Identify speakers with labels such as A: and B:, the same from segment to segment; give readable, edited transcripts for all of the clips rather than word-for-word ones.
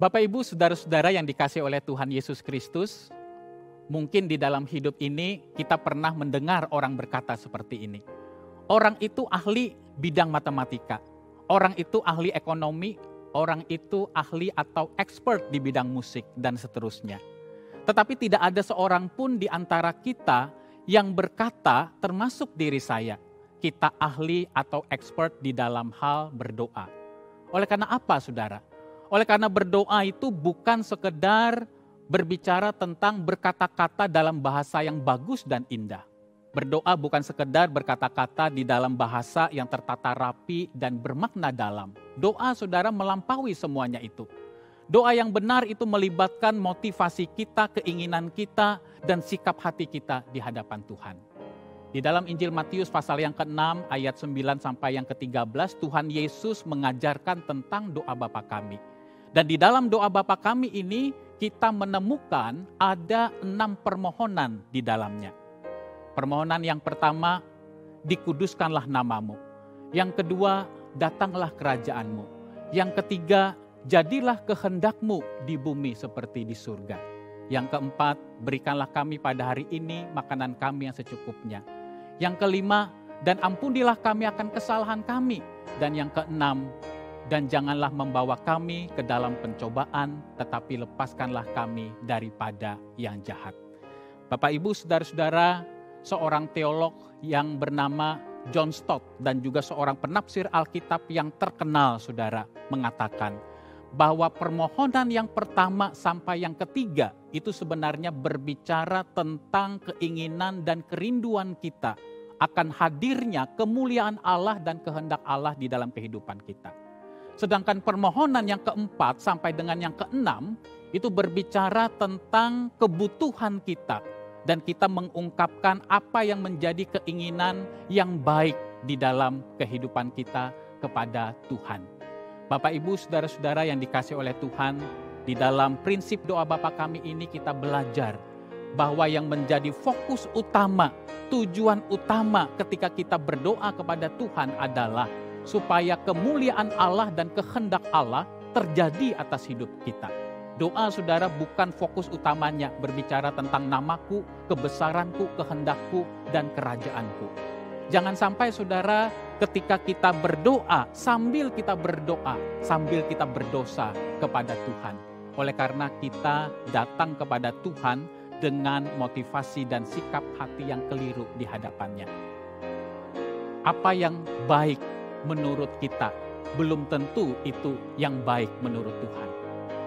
A: Bapak Ibu, saudara-saudara yang dikasihi oleh Tuhan Yesus Kristus, mungkin di dalam hidup ini kita pernah mendengar orang berkata seperti ini. Orang itu ahli bidang matematika, orang itu ahli ekonomi, orang itu ahli atau expert di bidang musik, dan seterusnya. Tetapi tidak ada seorang pun di antara kita yang berkata, termasuk diri saya, kita ahli atau expert di dalam hal berdoa. Oleh karena apa, saudara? Oleh karena berdoa itu bukan sekedar berbicara tentang berkata-kata dalam bahasa yang bagus dan indah. Berdoa bukan sekedar berkata-kata di dalam bahasa yang tertata rapi dan bermakna dalam. Doa, saudara, melampaui semuanya itu. Doa yang benar itu melibatkan motivasi kita, keinginan kita, dan sikap hati kita di hadapan Tuhan. Di dalam Injil Matius pasal yang ke-6 ayat 9 sampai yang ke-13, Tuhan Yesus mengajarkan tentang doa Bapa kami. Dan di dalam doa Bapa kami ini kita menemukan ada 6 permohonan di dalamnya. Permohonan yang pertama, dikuduskanlah namamu. Yang kedua, datanglah kerajaanmu. Yang ketiga, jadilah kehendakmu di bumi seperti di surga. Yang keempat, berikanlah kami pada hari ini makanan kami yang secukupnya. Yang kelima, dan ampunilah kami akan kesalahan kami. Dan yang keenam, dan janganlah membawa kami ke dalam pencobaan, tetapi lepaskanlah kami daripada yang jahat. Bapak, Ibu, saudara-saudara, seorang teolog yang bernama John Stott dan juga seorang penafsir Alkitab yang terkenal, saudara, mengatakan bahwa permohonan yang pertama sampai yang ketiga itu sebenarnya berbicara tentang keinginan dan kerinduan kita akan hadirnya kemuliaan Allah dan kehendak Allah di dalam kehidupan kita. Sedangkan permohonan yang keempat sampai dengan yang keenam itu berbicara tentang kebutuhan kita. Dan kita mengungkapkan apa yang menjadi keinginan yang baik di dalam kehidupan kita kepada Tuhan. Bapak, Ibu, saudara-saudara yang dikasihi oleh Tuhan, di dalam prinsip doa Bapa kami ini kita belajar bahwa yang menjadi fokus utama, tujuan utama ketika kita berdoa kepada Tuhan adalah supaya kemuliaan Allah dan kehendak Allah terjadi atas hidup kita. Doa, saudara, bukan fokus utamanya berbicara tentang namaku, kebesaranku, kehendakku, dan kerajaanku. Jangan sampai, saudara, ketika kita berdoa, sambil kita berdosa kepada Tuhan. Oleh karena kita datang kepada Tuhan dengan motivasi dan sikap hati yang keliru di hadapannya. Apa yang baik menurut kita, belum tentu itu yang baik menurut Tuhan.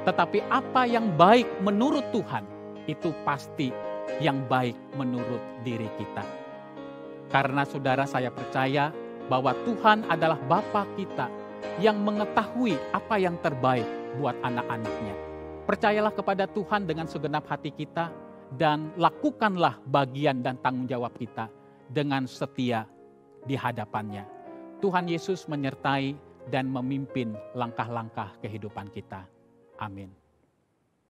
A: Tetapi apa yang baik menurut Tuhan, itu pasti yang baik menurut diri kita. Karena, saudara, saya percaya bahwa Tuhan adalah Bapa kita yang mengetahui apa yang terbaik buat anak-anaknya. Percayalah kepada Tuhan dengan segenap hati kita dan lakukanlah bagian dan tanggung jawab kita dengan setia di hadapannya. Tuhan Yesus menyertai dan memimpin langkah-langkah kehidupan kita. Amin.